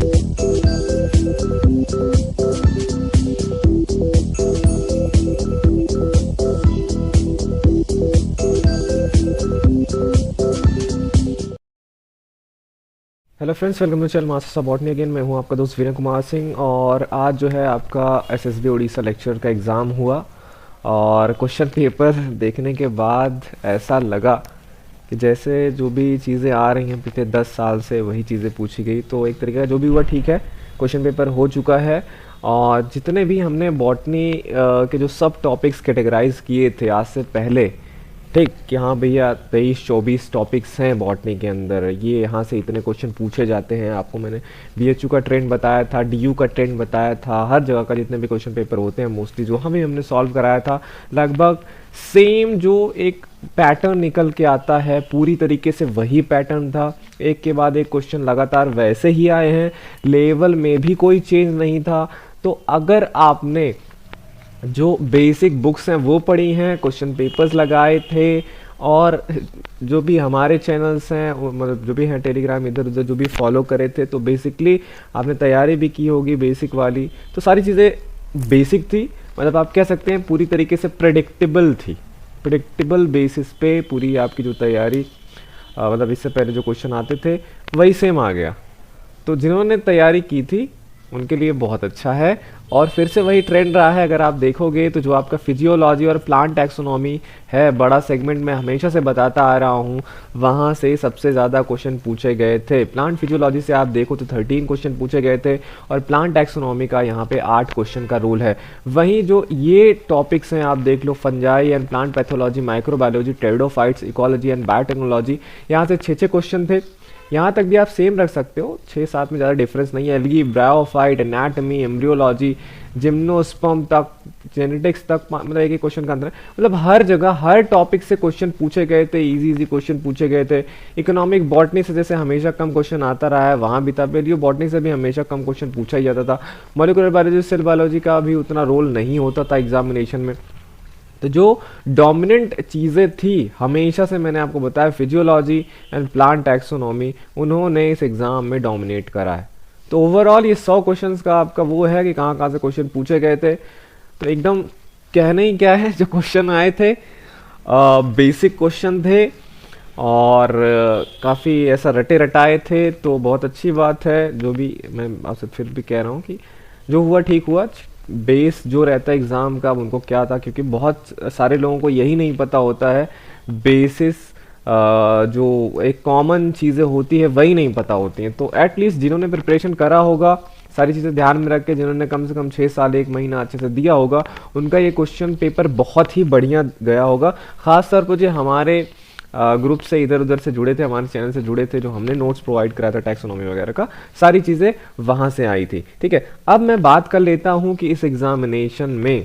Hello friends, welcome to channel masters of botany again. मैं हूं आपका दोस्त वीरेंद्र कुमार सिंह और आज जो है आपका एसएसबी उड़ीसा लेक्चर का एग्ज़ाम हुआ और क्वेश्चन पेपर देखने के बाद ऐसा लगा कि जैसे जो भी चीज़ें आ रही हैं पिछले 10 साल से वही चीज़ें पूछी गई। तो एक तरीके का जो भी हुआ ठीक है, क्वेश्चन पेपर हो चुका है और जितने भी हमने बॉटनी के जो सब टॉपिक्स कैटेगराइज किए थे आज से पहले, ठीक कि हाँ भैया 23-24 टॉपिक्स हैं बॉटनी के अंदर, ये यहाँ से इतने क्वेश्चन पूछे जाते हैं। आपको मैंने बीएचयू का ट्रेंड बताया था, डीयू का ट्रेंड बताया था, हर जगह का जितने भी क्वेश्चन पेपर होते हैं मोस्टली जो हमने सॉल्व कराया था, लगभग सेम जो एक पैटर्न निकल के आता है पूरी तरीके से वही पैटर्न था। एक के बाद एक क्वेश्चन लगातार वैसे ही आए हैं, लेवल में भी कोई चेंज नहीं था। तो अगर आपने जो बेसिक बुक्स हैं वो पढ़ी हैं, क्वेश्चन पेपर्स लगाए थे और जो भी हमारे चैनल्स हैं मतलब जो भी हैं टेलीग्राम इधर उधर जो भी फॉलो करे थे, तो बेसिकली आपने तैयारी भी की होगी बेसिक वाली। तो सारी चीज़ें बेसिक थी, मतलब आप कह सकते हैं पूरी तरीके से प्रेडिक्टेबल थी। प्रेडिक्टेबल बेसिस पे पूरी आपकी जो तैयारी मतलब इससे पहले जो क्वेश्चन आते थे वही सेम आ गया। तो जिन्होंने तैयारी की थी उनके लिए बहुत अच्छा है और फिर से वही ट्रेंड रहा है। अगर आप देखोगे तो जो आपका फिजियोलॉजी और प्लांट टैक्सोनॉमी है, बड़ा सेगमेंट मैं हमेशा से बताता आ रहा हूँ, वहाँ से सबसे ज़्यादा क्वेश्चन पूछे गए थे। प्लांट फिजियोलॉजी से आप देखो तो 13 क्वेश्चन पूछे गए थे और प्लांट टैक्सोनॉमी का यहाँ पे 8 क्वेश्चन का रूल है। वहीं जो ये टॉपिक्स हैं आप देख लो, fungi and plant pathology, microbiology, pteridophytes, ecology and biotechnology, यहाँ से 6-6 क्वेश्चन थे। यहाँ तक भी आप सेम रख सकते हो, 6-7 में ज़्यादा डिफरेंस नहीं है। Algae, bryophyte, anatomy, embryology, gymnosperm तक, जेनेटिक्स तक मतलब एक क्वेश्चन का अंतर है। मतलब हर जगह हर टॉपिक से क्वेश्चन पूछे गए थे, इजी क्वेश्चन पूछे गए थे। इकोनॉमिक बॉटनी से जैसे हमेशा कम क्वेश्चन आता रहा है, वहाँ भी था। वैल्यू बॉटनी से भी हमेशा कम क्वेश्चन पूछा ही जाता था। मॉलिक्यूलर बायोलॉजी, सेल बायोलॉजी का भी उतना रोल नहीं होता था एग्जामिनेशन में। तो जो डोमिनेंट चीज़ें थी हमेशा से मैंने आपको बताया, फिजियोलॉजी एंड प्लांट टैक्सोनॉमी, उन्होंने इस एग्ज़ाम में डोमिनेट करा है। तो ओवरऑल ये 100 क्वेश्चंस का आपका वो है कि कहाँ कहाँ से क्वेश्चन पूछे गए थे। तो एकदम कहना ही क्या है, जो क्वेश्चन आए थे बेसिक क्वेश्चन थे और काफ़ी ऐसा रटे रटाए थे। तो बहुत अच्छी बात है, जो भी मैं आपसे फिर भी कह रहा हूँ कि जो हुआ ठीक हुआ। बेस जो रहता है एग्ज़ाम का उनको क्या था, क्योंकि बहुत सारे लोगों को यही नहीं पता होता है, बेसिस जो एक कॉमन चीज़ें होती है वही नहीं पता होती हैं। तो एटलीस्ट जिन्होंने प्रिपरेशन करा होगा, सारी चीज़ें ध्यान में रख के, जिन्होंने कम से कम 6 साल 1 महीना अच्छे से दिया होगा, उनका ये क्वेश्चन पेपर बहुत ही बढ़िया गया होगा। ख़ास तौर पर जो हमारे ग्रुप से इधर उधर से जुड़े थे, हमारे चैनल से जुड़े थे, जो हमने नोट्स प्रोवाइड कराया था टैक्सोनॉमी वगैरह का, सारी चीज़ें वहाँ से आई थी। ठीक है, अब मैं बात कर लेता हूँ कि इस एग्जामिनेशन में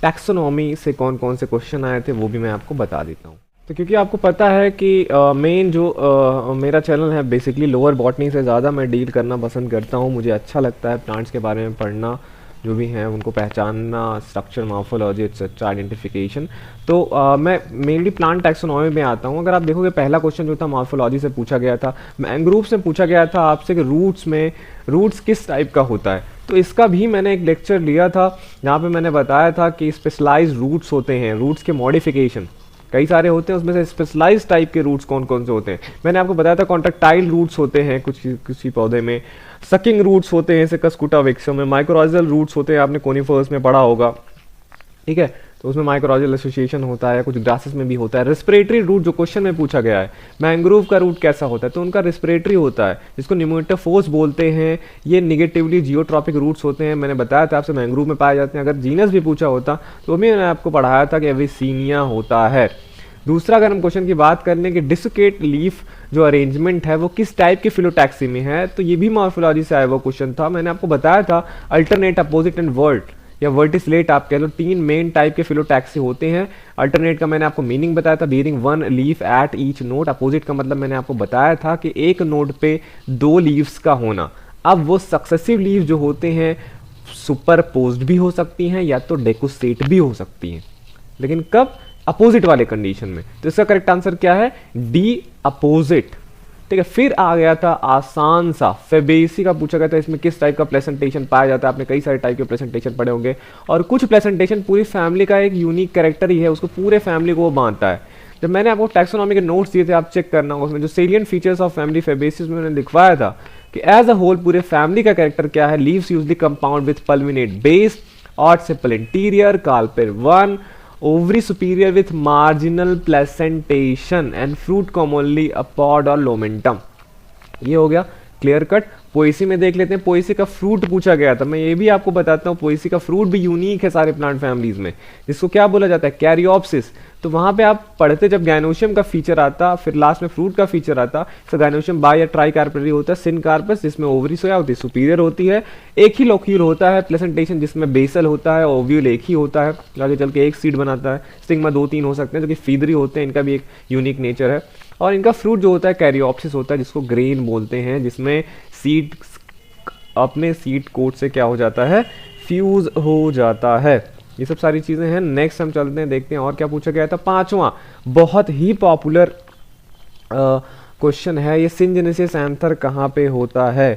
टैक्सोनॉमी से कौन कौन से क्वेश्चन आए थे वो भी मैं आपको बता देता हूँ। तो क्योंकि आपको पता है कि मेन जो मेरा चैनल है बेसिकली लोअर बॉटनी से ज़्यादा मैं डील करना पसंद करता हूँ। मुझे अच्छा लगता है प्लांट्स के बारे में पढ़ना, जो भी हैं उनको पहचानना, स्ट्रक्चर, मॉर्फोलॉजी, एक्सेट्रा, आइडेंटिफिकेशन। तो मैं मेनली प्लांट टैक्सोनॉमी में आता हूँ। अगर आप देखोगे पहला क्वेश्चन जो था मॉर्फोलॉजी से पूछा गया था, मैंग्रोव से पूछा गया था आपसे कि रूट्स किस टाइप का होता है। तो इसका भी मैंने एक लेक्चर लिया था जहाँ पे मैंने बताया था कि स्पेशलाइज्ड रूट्स होते हैं, रूट्स के मॉडिफिकेशन कई सारे होते हैं, उसमें से स्पेशलाइज्ड टाइप के रूट्स कौन कौन से होते हैं। मैंने आपको बताया था कॉन्ट्रैक्टाइल रूट्स होते हैं किसी पौधे में, सकिंग रूट्स होते हैं जैसे कस्कुटा वृक्षों में, माइक्रोराइजल रूट्स होते हैं, आपने कोनिफर्स में पढ़ा होगा। ठीक है, तो उसमें माइक्रोराइजल एसोसिएशन होता है, कुछ ग्रासेस में भी होता है। रेस्पिरेटरी रूट जो क्वेश्चन में पूछा गया है, मैंग्रोव का रूट कैसा होता है, तो उनका रेस्पिरेटरी होता है, जिसको निमोटेफोर्स बोलते हैं। ये निगेटिवली जियोट्रॉपिक रूट्स होते हैं, मैंने बताया था आपसे मैंग्रोव में पाए जाते हैं। अगर जीनस भी पूछा होता तो भी मैंने आपको पढ़ाया था कि एविसीनिया होता है। दूसरा, अगर हम क्वेश्चन की बात कर लें कि डिसोकेट लीफ जो अरेंजमेंट है वो किस टाइप की फिलोटैक्सी में है, तो ये भी मॉर्फोलॉजी से आया हुआ क्वेश्चन था। मैंने आपको बताया था अल्टरनेट, अपोजिट एंड वर्ट या वर्टिसलेट आप कह लो, 3 मेन टाइप के फिलोटैक्सी होते हैं। अल्टरनेट का मैंने आपको मीनिंग बताया था, bearing 1 leaf at each node. Opposite का मतलब मैंने आपको बताया था कि एक नोड पे 2 लीव्स का होना। अब वो सक्सेसिव लीव जो होते हैं सुपरपोज्ड भी हो सकती हैं या तो डेकोस्टेट भी हो सकती हैं, लेकिन कब? अपोजिट वाले कंडीशन में। तो इसका करेक्ट आंसर क्या है? D, opposite. ठीक है। फिर आ गया था आसान सा फेबेसी का, पूछा गया था इसमें किस टाइप का प्रेजेंटेशन पाया जाता है। आपने कई सारे टाइप के प्रेजेंटेशन पढ़े होंगे, और कुछ प्रेजेंटेशन पूरी फैमिली का एक यूनिक कैरेक्टर ही है, उसको पूरे फैमिली को वो बांधता है। जब मैंने आपको टैक्सोनॉमी के नोट्स दिए थे, आप चेक करना होगा, उसमें जो salient features of family Fabaceae में मैंने लिखवाया था कि एज अ होल पूरे फैमिली का कैरेक्टर क्या है, leaves usually compound with pulvinate base, odd simple interior, carpel 1, ovary superior with marginal placentation and fruit commonly a pod और लोमेंटम। ये हो गया क्लियर कट। पोएसी में देख लेते हैं, पोएसी का फ्रूट पूछा गया था। मैं ये भी आपको बताता हूँ, पोएसी का फ्रूट भी यूनिक है सारे प्लांट फैमिलीज में, जिसको क्या बोला जाता है, कैरियोप्सिस। तो वहां पे आप पढ़ते जब गायनोशियम का फीचर आता, फिर लास्ट में फ्रूट का फीचर आता, तो गायनोशियम बाय या ट्राई कार्पेटरी होता है, सिनकार्पस जिसमें ओवरी सोया होती है, सुपीरियर होती है, एक ही लोक्यूल होता है, प्लेसेंटेशन जिसमें बेसल होता है, ओव्यूल एक ही होता है, आगे चल के एक सीड बनाता है, स्टिग्मा 2-3 हो सकते हैं जो कि फीदरी होते हैं, इनका भी एक यूनिक नेचर है। और इनका फ्रूट जो होता है कैरियोप्सिस होता है, जिसको ग्रेन बोलते हैं, जिसमें सीड अपने सीड कोट से क्या हो जाता है, फ्यूज हो जाता है। ये सब सारी चीजें हैं। नेक्स्ट हम चलते हैं, देखते हैं और क्या पूछा गया था। पांचवा बहुत ही पॉपुलर क्वेश्चन है, ये सिनजेनेसिस एंथर कहाँ पे होता है।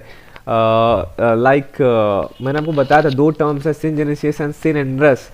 मैंने आपको बताया था 2 टर्म्स है, syngenesis and synandrous.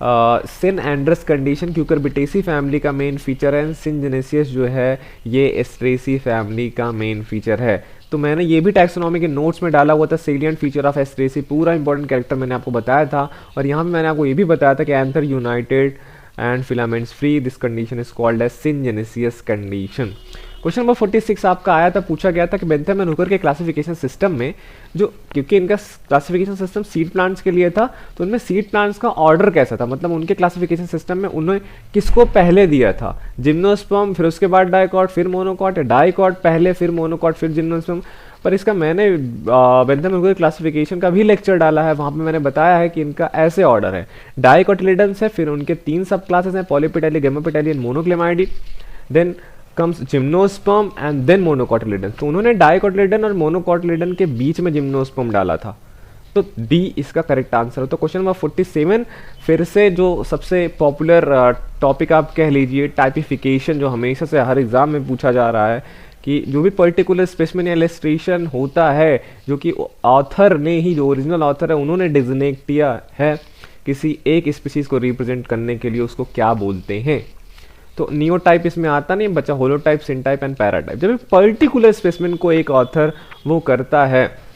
Synandrous condition Cucurbitaceae family का मेन फीचर है, सिनजेनेसिस जो है ये एस्ट्रेसी फैमिली का मेन फीचर है। तो मैंने ये भी टैक्सोनॉमी के नोट्स में डाला हुआ था, सेलियंट फीचर ऑफ एस्ट्रेसी, पूरा इंपॉर्टेंट कैरेक्टर मैंने आपको बताया था। और यहाँ पे मैंने आपको ये भी बताया था कि anther united and filaments free, this condition is called as syngenesis condition. Question number 46 आपका आया था, पूछा गया था कि बेंथम एंड हुकर के क्लासिफिकेशन सिस्टम में जो, क्योंकि इनका क्लासिफिकेशन सिस्टम सीड प्लांट्स के लिए था, तो उनमें सीड प्लांट्स का ऑर्डर कैसा था, मतलब उनके क्लासिफिकेशन सिस्टम में उन्होंने किसको पहले दिया था, जिम्नोस्पर्म, फिर उसके बाद डाइकॉट, फिर मोनोकॉट, या डाइकॉट पहले फिर मोनोकॉट फिर जिम्नोस्पर्म। पर इसका मैंने बेंथम एंड हुकर क्लासिफिकेशन का भी लेक्चर डाला है, वहाँ पे मैंने बताया है कि इनका ऐसे ऑर्डर है, डाइकोटिलिडन्स है, फिर उनके 3 सब क्लासेस हैं, Polypetalae, Gamopetalae and Monochlamydeae, then comes gymnosperm and then monocotyledon. तो उन्होंने डाइकोटिलिडन और मोनोकॉटिलिडन के बीच में जिम्नोस्पर्म डाला था, तो डी इसका करेक्ट आंसर है। तो क्वेश्चन नंबर 47 फिर से जो सबसे पॉपुलर टॉपिक आप कह लीजिए, टाइपिफिकेशन, जो हमेशा से हर एग्जाम में पूछा जा रहा है कि जो भी पर्टिकुलर स्पेसिमेन या इलस्ट्रेशन होता है, जो कि ऑथर ने ही, जो ओरिजिनल ऑथर है उन्होंने डिजिग्नेट किया है किसी एक स्पीशीज को रिप्रेजेंट करने के लिए, उसको क्या बोलते हैं। तो नियोटाइप इसमें आता नहीं बच्चा, होलोटाइप, सिनटाइप एंड पैराटाइप। जब पर्टिकुलर स्पेसिमेन को एक ऑथर वो करता है,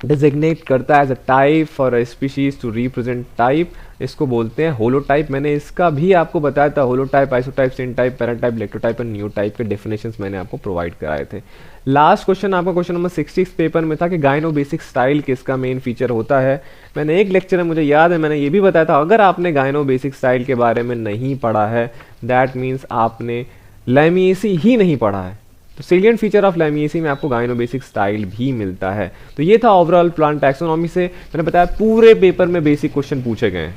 डिजिग्नेट करता है as a type for a species to represent type, इसको बोलते हैं होलोटाइप। मैंने इसका भी आपको बताया था, होलोटाइप, आइसोटाइप, सिनटाइप, पैराटाइप, लेक्टोटाइप और नियोटाइप के डेफिनेशंस मैंने आपको प्रोवाइड कराए थे। लास्ट क्वेश्चन आपका क्वेश्चन नंबर 66 पेपर में था कि गायनोबेसिक स्टाइल किसका मेन फीचर होता है। मैंने एक लेक्चर में, मुझे याद है, मैंने ये भी बताया था, अगर आपने गायनोबेसिक स्टाइल के बारे में नहीं पढ़ा है, दैट मीन्स आपने लैमिएसी ही नहीं पढ़ा है। तो सेलियंट फीचर ऑफ लैमिएसी में आपको गायनोबेसिक स्टाइल भी मिलता है। तो ये था ओवरऑल प्लांट टैक्सोनॉमी से, मैंने बताया पूरे पेपर में बेसिक क्वेश्चन पूछे गए हैं।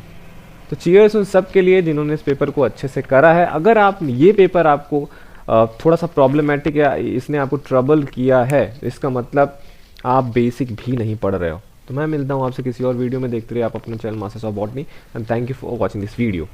तो चीयर्स उन सब के लिए जिन्होंने इस पेपर को अच्छे से करा है। अगर आप ये पेपर आपको थोड़ा सा प्रॉब्लमेटिक या इसने आपको ट्रबल किया है, इसका मतलब आप बेसिक भी नहीं पढ़ रहे हो। तो मैं मिलता हूँ आपसे किसी और वीडियो में, देखते रहिए आप अपने channel masters of botany, and thank you for watching this video.